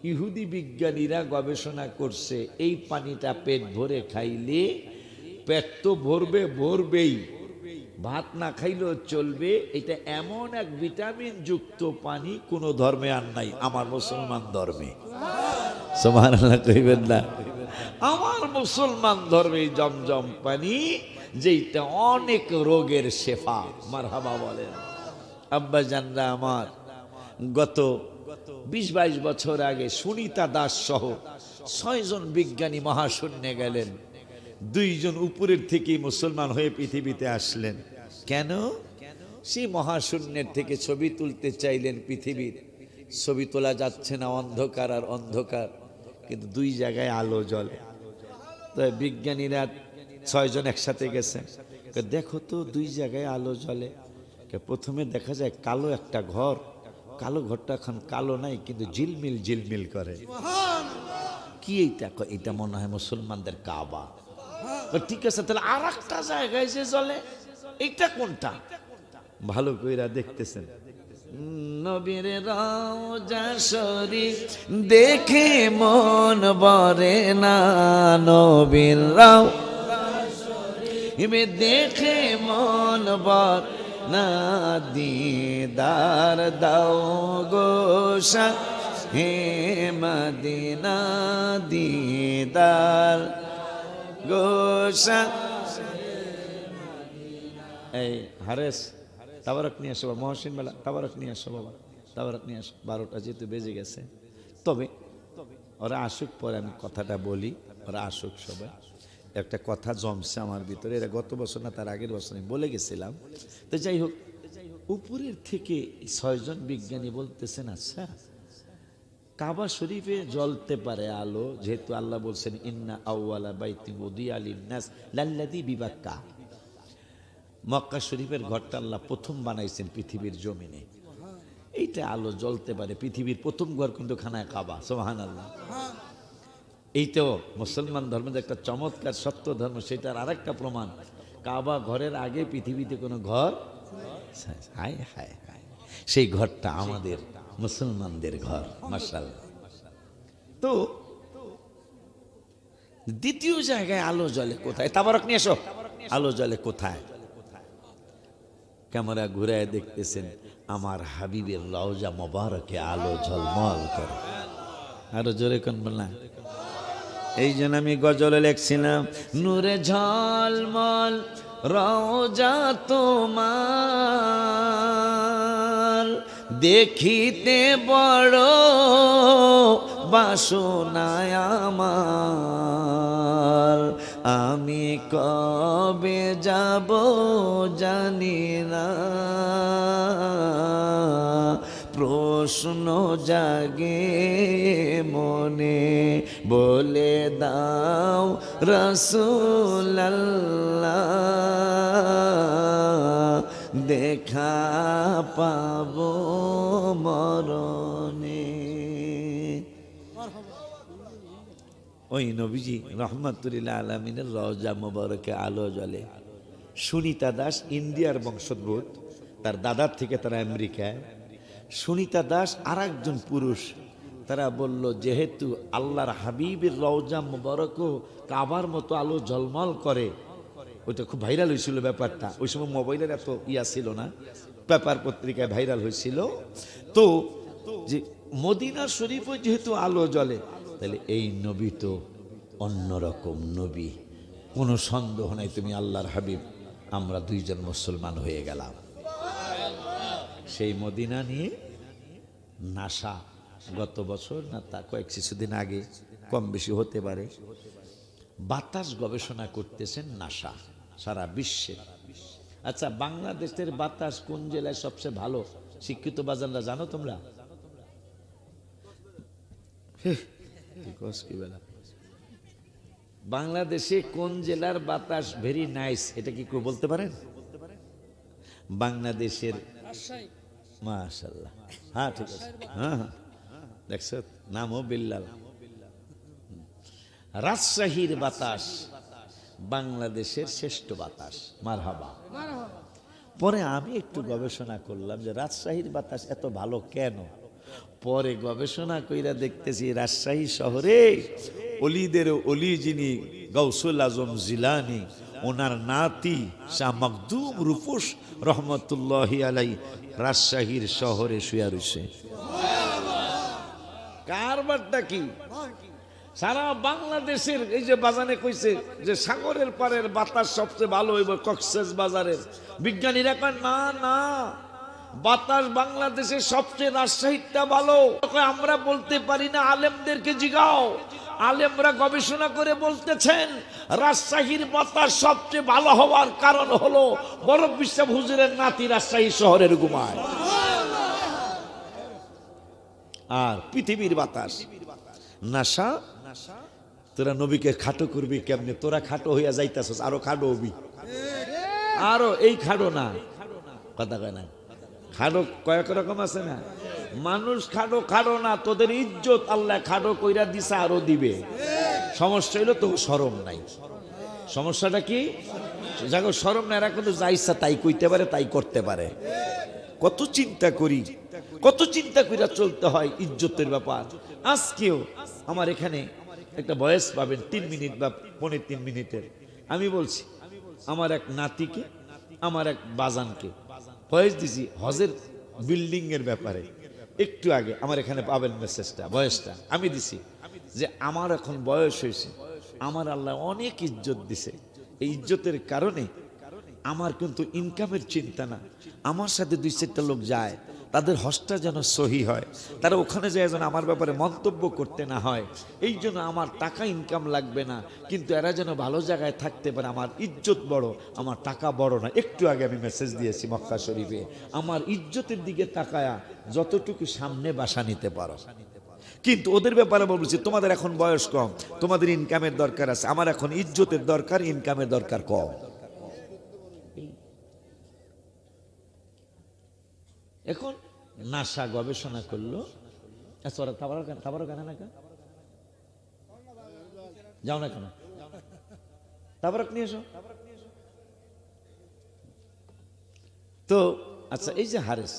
ইহুদি বিজ্ঞানীরা গবেষণা করছে, এই পানিটা পেট ভরে খাইলে পেট তো ভরবে, ভরবেই, ভাত না খাইলেও চলবে। এটা এমন এক ভিটামিন যুক্ত পানি কোন ধর্মে আর নাই, আমার মুসলমান ধর্মে। সুবহানাল্লাহ কইবেন না? আমার মুসলমান ধর্মে জমজম পানি, যেটা অনেক রোগের শেফা। মারহাবা বলেন। আব্বা জানরা আমার গত 20-22 বছর আগে সুনিতা দাস সহ 6 জন বিজ্ঞানী মহাশূন্যে গেলেন। 2 জন উপরের থেকে মুসলমান হয়ে পৃথিবীতে আসলেন। কেন? সেই মহাশূন্যের থেকে ছবি তুলতে চাইলেন পৃথিবীর, ছবি তোলা যাচ্ছে না, অন্ধকার আর অন্ধকার, কিন্তু 2 জায়গায় আলো জ্বলে। তো বিজ্ঞানীরা 6 জন একসাথে গেছে, দেখো তো 2 জায়গায় আলো জ্বলে। প্রথমে দেখা যায় কালো একটা ঘর, কালো ঘরটা এখন কালো নাই কিন্তু ঝিলমিল ঝিলমিল করে। কি এইটা? এটা মনে হয় মুসলমানদের কাবা। ঠিক আছে, তাহলে আর একটা জায়গায় যে জ্বলে, এইটা কোনটা? ভালো কইরা দেখতেছেন, নবীর রওজা শরীফ দেখে মন ভরে না, নবীর রওজা শরীফ দেখে মন ভরে না, দিদার দাও গো শাহ হে মদিনা, দিদার গো শাহ। এই হারেস তাবারক নিয়ে আসো, মহসিন বেলা তাবারক নিয়ে আসো বাবা, তাবারক নিয়ে আসো। 12টা যেহেতু বেজে গেছে, তবে ওরা আসুক, পরে আমি কথাটা বলি। ওরা আসুক সবাই। একটা কথা জমছে আমার ভিতরে, এরা গত বছর না তার আগের বছর আমি বলে গেছিলাম। তো যাই হোক, উপরের থেকে 6 জন বিজ্ঞানী বলতেছেন, আচ্ছা কাবা শরীফে জ্বলতে পারে আলো, যেহেতু আল্লাহ বলছেন ইন্না আউওয়ালা বাইতিন উদিয়া লিন-নাস লাল্লাযী বিবাক্কা, মক্কা শরীফের ঘরটা আল্লাহ প্রথম বানাইছেন পৃথিবীর জমিনে, এইটা আলো জ্বলতে পারে। পৃথিবীর প্রথম ঘর কিন্তু খানায় কাবা। সুবহানাল্লাহ। এইটাও মুসলমান ধর্মের একটা চমৎকার সত্য ধর্ম, সেটার আরেকটা প্রমাণ। কাবা ঘরের আগে পৃথিবীতে কোনো ঘর, হায় হায় হায়, সেই ঘরটা আমাদের মুসলমানদের ঘর। মাশাআল্লাহ। তো দ্বিতীয় জায়গায় আলো জ্বলে কোথায়? তাবারক নিয়ে এসো। আলো জ্বলে কোথায়? ক্যামেরা ঘুরায় দেখতেছেন আমার হাবিবের রওজা মোবারকে আলো ঝলমল করে। আরো জোরে কোন বলনা। এই জন্য আমি গজলে লেখছিলাম, নূরে ঝলমল রওজা তোমার, দেখিতে বড় বাসনায় আমার, আমি কবে যাব জানি না, প্রশ্ন জাগে মনে, বলে দাও রাসূলুল্লাহ, দেখা পাবো মরণে। ওই নবীজি রহমাতুল্লাহ আলামিনের রওজা মোবারকে আলো জ্বলে। সুনিতা দাস ইন্ডিয়ার বংশোদ্ভূত, তার দাদার থেকে তারা আমেরিকায়। সুনিতা দাস আর একজন পুরুষ, তারা বলল যেহেতু আল্লাহর হাবিবের রওজা মোবারকও কাবার মতো আলো ঝলমল করে, ওইটা খুব ভাইরাল হয়েছিল ব্যাপারটা। ওই সময় মোবাইলের এত ছিল না, পেপার পত্রিকায় ভাইরাল হয়েছিল। তো যে মদিনা শরীফও যেহেতু আলো জ্বলে, তাহলে এই নবী তো অন্যরকম নবী, কোনো সন্দেহ নাই তুমি আল্লাহর হাবিব। আমরা দুইজন মুসলমান হয়ে গেলাম। সেই মদিনা নিয়ে নাসা গত বছর না তা কয়েক কিছুদিন আগে, কম বেশি হতে পারে, বাতাস গবেষণা করতেছেন নাসা সারা বিশ্বে। আচ্ছা, বাংলাদেশের বাতাস কোন জেলায় সবচেয়ে ভালো? শিক্ষিত বাজানরা জানো তোমরা? বাংলাদেশে কোন জেলার বাতাস ভেরি নাইস, এটা কি কেউ বলতে পারেন? বাংলাদেশের মাশাআল্লাহ, হ্যাঁ ঠিক আছে, হ্যাঁ হ্যাঁ দেখছো, নামও বিল্লাল। রাজশাহীর বাতাস বাংলাদেশের শ্রেষ্ঠ বাতাস, মারহাবা। পরে আমি একটু গবেষণা করলাম যে রাজশাহীর বাতাস এত ভালো কেন। পরে গবেষণা কইরা দেখতেছি রাজশাহী শহরে অলিদের অলি যিনি গৌসুল আজম জিলানী, ওনার নাতি শাহ মখদুম রূপস রহমতুল্লাহি আলাই রাজশাহীর শহরে শুয়া রয়েছে। কারবারটা কি? সারা বাংলাদেশের এই যে বাজানে কইছে যে সাগরের পারের বাতাস সবচেয়ে ভালো হইব কক্সেস বাজারের, বিজ্ঞানীরা কয় না না, বাতাস বাংলাদেশের সবচেয়ে রাজশাহীটা ভালো। আমরা বলতে পারি না, আলেমদেরকে জিগাও। আলেমরা গবেষণা করে বলতেছেন রাজশাহীর বাতাস সবচেয়ে ভালো হওয়ার কারণ হলো বরফ বিশ্বাস হুজুরের নাতি রাজশাহী শহরের ঘুমায়। আর পৃথিবীর বাতাস নাসা, তোরা নবীকে খাটো করবি কেমনে? তোরা খাটো হইয়া যাইতাছস, আরো খাটো হবি, আরো এই খাটো না, কথা কয় না, খাটো কয়েক রকম আছে না, মানুষ খাটো খাটো না, তোদের ইজ্জত আল্লাহ খাটো কইরা দিছে, আরো দিবে। সমস্যা হইলো তো শরম নাই। সমস্যাটা কি? যাকে শরম নাই, এরা কিন্তু যা ইচ্ছা তাই কইতে পারে, তাই করতে পারে। কত চিন্তা করি, কত চিন্তা কইরা চলতে হয় ইজ্জতের ব্যাপার। আজকেও আমার এখানে একটা বয়স পাবেন 3 মিনিট বা 3.5 মিনিটের, আমি বলছি আমার এক নাতিকে, আমার এক বাজানকে বয়স দিছি হজের বিল্ডিং এর ব্যাপারে। একটু আগে আমার এখানে পাবেন মেসেজটা, বয়সটা আমি দিছি যে আমার এখন বয়স হয়েছে, আমার আল্লাহ অনেক ইজ্জত দিছে। এই ইজ্জতের কারণে আমার কিন্তু ইনকামের চিন্তা না, আমার সাথে 2-4টা লোক যায়, তাদের হজটা যেন সহি হয়, তারা ওখানে যায় যেন আমার ব্যাপারে মন্তব্য করতে না হয়। এই জন্য আমার টাকা ইনকাম লাগবে না, কিন্তু এরা যেন ভালো জায়গায় থাকতে পারে। আমার ইজ্জত বড়, আমার টাকা বড় না। একটু আগে আমি মেসেজ দিয়েছি মক্কা শরীফে, আমার ইজ্জতের দিকে তাকায়া যতটুকু সামনে বাসা নিতে পারো। কিন্তু ওদের ব্যাপারে বলছি তোমাদের এখন বয়স কম, তোমাদের ইনকামের দরকার আছে, আমার এখন ইজ্জতের দরকার, ইনকামের দরকার কম। এখন নাসা গবেষণা করলো, যাও না কেন, তাবারক নিয়ে এসো তো। আচ্ছা, এই যে হারেস,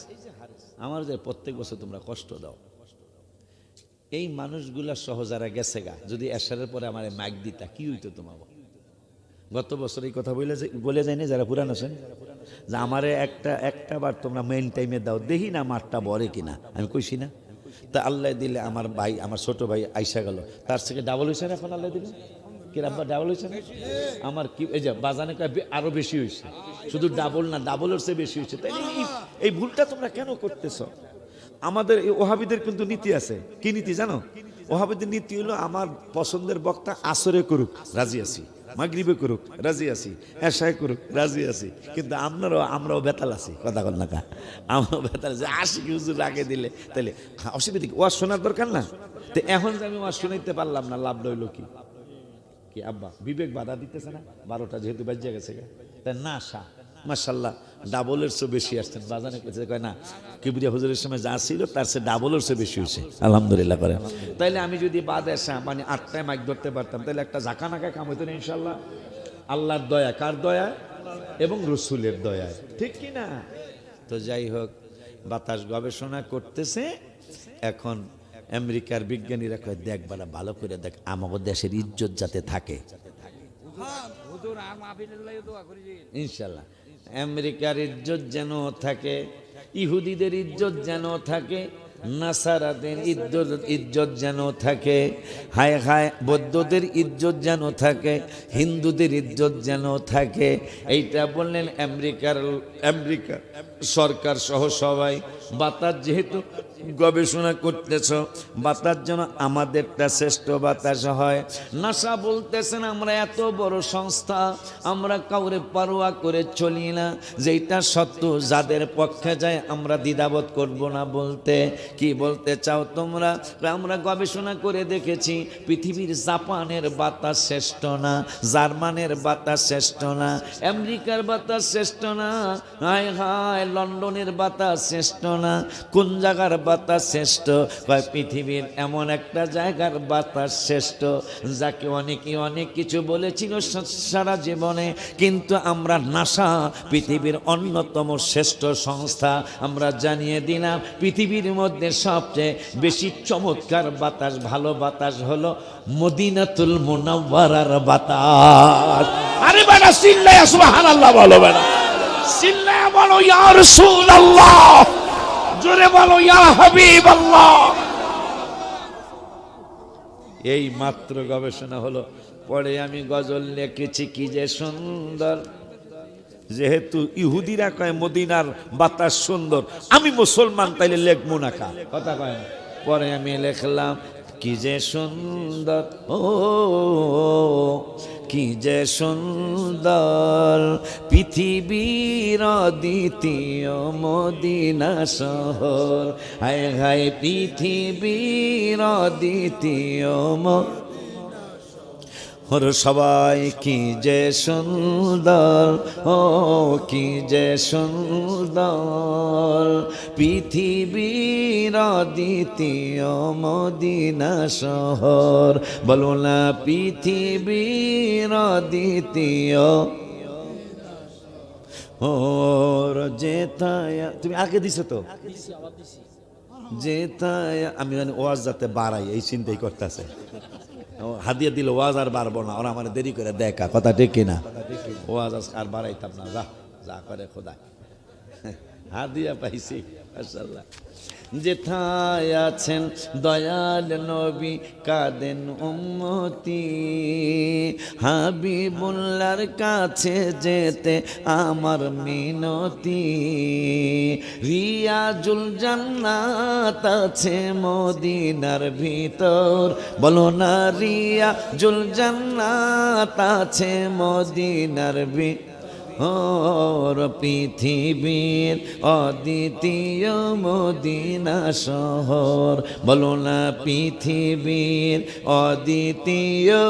আমার যে প্রত্যেক বছর তোমরা কষ্ট দাও, এই মানুষগুলা সহ যারা গেছে গা, যদি এশারের পরে আমার মাইক দিতা কি হইতো তোমার? গত বছর এই কথা বলে যায়নি যারা পুরান আছেন, যে আমারে একটা বার তোমরা মেইন টাইমে দাও, দেখি না মাঠটা বড়ে কিনা। আমি কইছি না? তা আল্লাহ দিলে আমার ভাই, আমার ছোট ভাই আইসা গেল, তার থেকে ডাবল হয়েছে না এখন আল্লাহ দিলে? কি রাব্বা ডাবল হয়েছে না? আমার কি এই যে বাজানে আরো বেশি হয়েছে, শুধু ডাবল না, ডাবলের চেয়ে বেশি হয়েছে। তাই এই ভুলটা তোমরা কেন করতেছ? আমাদের এই ওহাবিদের কিন্তু নীতি আছে। কি নীতি জানো? ওহাবিদের নীতি হলো আমার পছন্দের বক্তা আসরে করুক, রাজি আছি, মাগরিবে করুক, রাজি আছি, এশায় করুক, রাজি আছি। কিন্তু আমরাও বেতাল আছি, কথা কল না কা, আমরাও বেতাল আছি। আশিক হুজুর আগে দিলে তাহলে অসুবিধা কি? ওয়াজ শোনার দরকার না? তো এখন যে আমি ওয়াজ শুনাইতে পারলাম না, লাভ রইল কি? কি আব্বা বিবেক বাধা দিতেছে না? 12টা যেহেতু বাজে গেছে, তাই না আসা মাশাল্লাহ ডাবলের চেয়ে বেশি আসছেন। বাজানে কেছে কয় না, কিবরিয়া হুজুরের সময় যা ছিল তার চেয়ে ডাবলের চেয়ে বেশি হয়েছে, আলহামদুলিল্লাহ করে। তাইলে আমি যদি বাদ আসা মানে 8টায় মাইক ধরতে পারতাম, তাহলে একটা ঝাঁকা নাকা কাম হইতো না ইনশাল্লাহ। আল্লাহর দয়া, কার দয়া? এবং রসুলের দয়া, ঠিক কি না? তো যাই হোক, বাতাস গবেষণা করতেছে এখন। আমেরিকার বিজ্ঞানীরা কয় দেখ বাড়া, ভালো করে দেখ, আমাদের দেশের ইজ্জত যাতে থাকে ইনশাল্লাহ। আমেরিকার ইজ্জত যেন থাকে, ইহুদিদের ইজ্জত যেন থাকে, নাসারাদের ইজ্জত যেন থাকে, হায় হায় বৌদ্ধদের ইজ্জত যেন থাকে, হিন্দুদের ইজ্জত যেন থাকে। এইটা বললেন আমেরিকা সরকার সহ সবাই। বাতাস যেহেতু গবেষণা করতেছ, বাতাস যেন আমাদেরটা শ্রেষ্ঠ বাতাস হয়। নাসা বলতেছেন আমরা এত বড় সংস্থা, আমরা কাউরে পারোয়া করে চলি না, যেটা সত্য যাদের পক্ষে যায় আমরা দ্বিধাবোধ করব না বলতে। কি বলতে চাও তোমরা? আমরা গবেষণা করে দেখেছি পৃথিবীর জাপানের বাতাস শ্রেষ্ঠ না, জার্মানের বাতাস শ্রেষ্ঠ না, আমেরিকার বাতাস শ্রেষ্ঠ না, হায় হায় লন্ডনের বাতাস শ্রেষ্ঠ না, কোন জায়গার বাতাস শ্রেষ্ঠ? পৃথিবীর এমন একটা জায়গার বাতাস শ্রেষ্ঠ যাকে অনেকে অনেক কিছু বলেছিল সারা জীবনে, কিন্তু আমরা নাসা পৃথিবীর অন্যতম শ্রেষ্ঠ সংস্থা আমরা জানিয়ে দিলাম পৃথিবীর মধ্যে সবচেয়ে বেশি চমৎকার বাতাস, ভালো বাতাস হলো মদিনাতুল মুনাওয়ারার বাতাস। আরে বাবা চিল্লায়া সুবহানাল্লাহ বলো, বাবা চিল্লায়া বলো ইয়া রাসূলুল্লাহ, জোরে বলো ইয়া হাবিবাল্লাহ। এই মাত্র গবেষণা হলো, পরে আমি গজল লিখেছি কি যে সুন্দর। যেহেতু ইহুদিরা কয় মদিনার বাতাস সুন্দর, আমি মুসলমান তাইলে লেখবো না, কা কথা কয় না। পরে আমি লিখলাম কি যে সুন্দর, ও কি যে সুন্দর পৃথিবীর দ্বিতীয় মদিনা শহর, হায় হায় পৃথিবীর দ্বিতীয় হর সবাই কি যে সুন্দর, ও কি যে সুন্দর পৃথিবীর দ্বিতীয় মদিনা শহর। বলো না পৃথিবীর দ্বিতীয় ওর যেথায়। তুমি আগে দিছো তো যেথায়, আমি মানে ওয়াজ যাতে বাড়াই এই চিন্তাই করতেছে। হাদিয়া দিল ওয়াজ আর বাড়বো না, ওরা আমার দেরি করে দেখা, কথা ঠিক কিনা? ওয়াজ আর বাড়াইতাম না, যা যা করে খোদা, হাদিয়া পাইছি মাশাআল্লাহ। যেথায় আছেন দয়াল নবী কাঁদেন উম্মতি, হাবিবুল্লাহর কাছে যেতে আমার মিনতি, রিয়াজুল জান্নাত আছে মদিনার ভিতর। বলো না রিয়াজুল জান্নাত আছে মদিনার ভিতর, ওর পৃথিবীর অদ্বিতীয় মদিনা শহর। বলো না পৃথিবীর অদ্বিতীয়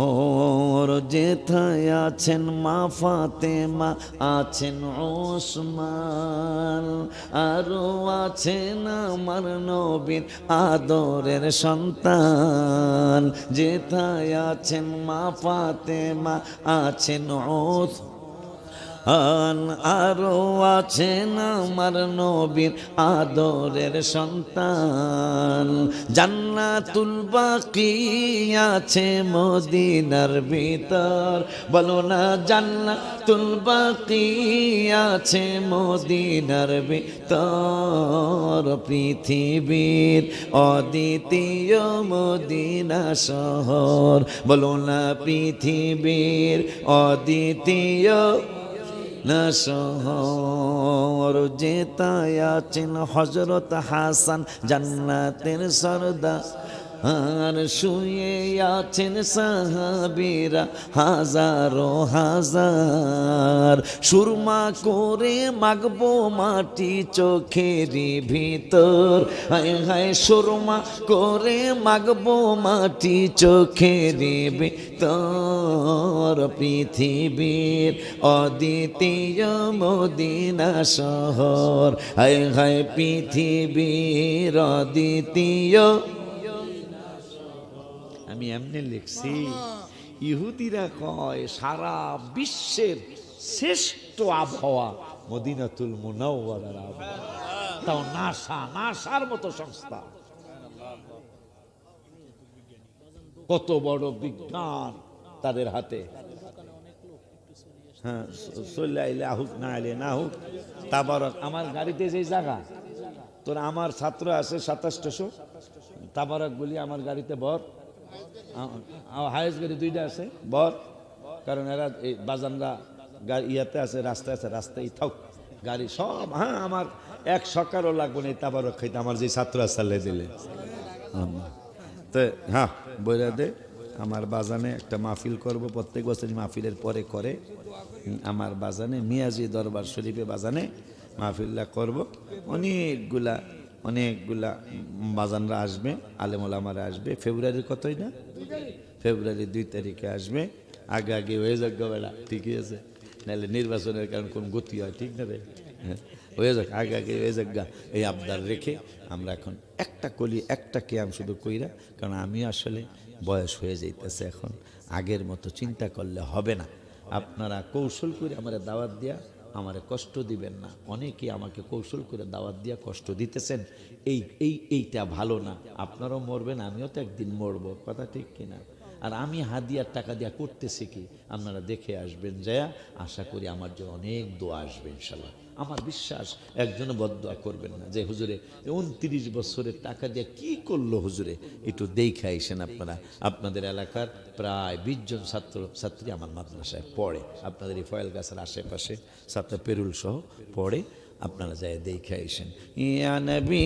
ওর যেথায় আছেন মা ফাতেমা, আছেন ওসমান, আরো আছেন আমার নবীর আদরের সন্তান। যেথায় আছেন মা ফাতেমা, আছেন আরো আছেন আমার নবীর আদরের সন্তান। জান্নাতুল বাকি আছে মদিনার ভিতর। বলো না জান্নাতুল বাকি আছে মদিনার ভিতর, পৃথিবীর অদ্বিতীয় মদিনা শহর। বলো না পৃথিবীর অদ্বিতীয় না শহর যেতায় আছেন হযরত হাসান জান্নাতের সরদার আর শুয়ে আছেন সাহাবীরা হাজারো হাজার সুরমা করে মাগবো মাটি চোখের ভিতর হায় হায় সুরমা করে মাগবো মাটি চোখের ভিতর পৃথিবীর অদ্বিতীয় মদিনা শহর হায় হায় পৃথিবীর অদ্বিতীয় আমি এমনি লিখছি ইহুদিরা কয় সারা বিশ্বের শ্রেষ্ঠ আবহাওয়া মদিনাতুল মুনাওয়ারার আবহাওয়া তাও নাসার মতো সংস্থা কত বড় বিজ্ঞান তাদের হাতে হ্যাঁ চলে আইলে আহুক না আইলে না হোক তাবারক আমার গাড়িতে যে জায়গা তোর আমার ছাত্র আছে 2700 তাবারক বলি আমার গাড়িতে বর হায়েস্ট গাড়ি 2টা আছে বর কারণ এরা এই বাজানরা ইয়াতে আছে রাস্তায় থাক গাড়ি সব হ্যাঁ আমার এক সকারও লাগবে না তাবারক খাইতে আমার যে ছাত্র আসালে দিলে তো হ্যাঁ বইরা দে আমার বাজানে একটা মাহফিল করব প্রত্যেক বছরই মাহফিলের পরে করে আমার বাজানে মিয়াজি দরবার শরীফে বাজানে মাহফিলটা করব অনেকগুলা বাজানরা আসবে আলেম ওলামারা আসবে ফেব্রুয়ারির কতই না ফেব্রুয়ারি 2 তারিখে আসবে আগে হয়ে যাক বেলা ঠিকই আছে নাহলে নির্বাচনের কারণ কোন গতি হয় ঠিক না রে হ্যাঁ হয়ে যাক আগে হয়ে যাক গা এই আবদার রেখে আমরা এখন একটা ক্যাম্প শুধু কইরা কারণ আমি আসলে বয়স হয়ে যাইতেছে এখন আগের মতো চিন্তা করলে হবে না আপনারা কৌশল করে আমার দাওয়াত দিয়া আমারে কষ্ট দিবেন না অনেকেই আমাকে কৌশল করে দাওয়াত দিয়া কষ্ট দিতেছেন এইটা ভালো না আপনারাও মরবেন আমিও তো একদিন মরবো কথা ঠিক কিনা আর আমি হাদিয়ার টাকা দিয়া করতেছি কি আপনারা দেখে আসবেন যায়া আশা করি আমার জন্য অনেক দোয়া আসবে ইনশাল্লাহ আমার বিশ্বাস একজনও বদদোয়া করবেন না যে হুজুরে 29 বছরের টাকা দিয়ে কি করলো হুজুরে একটু দেখে আইসেন আপনারা আপনাদের এলাকার প্রায় 20 জন ছাত্রী আমার মাদ্রাসায় পড়ে আপনাদের এই ফয়েল গাছের আশেপাশে ছাত্র পেরুল সহ পড়ে আপনারা যায় দেখে আইসেন ইয়া নবী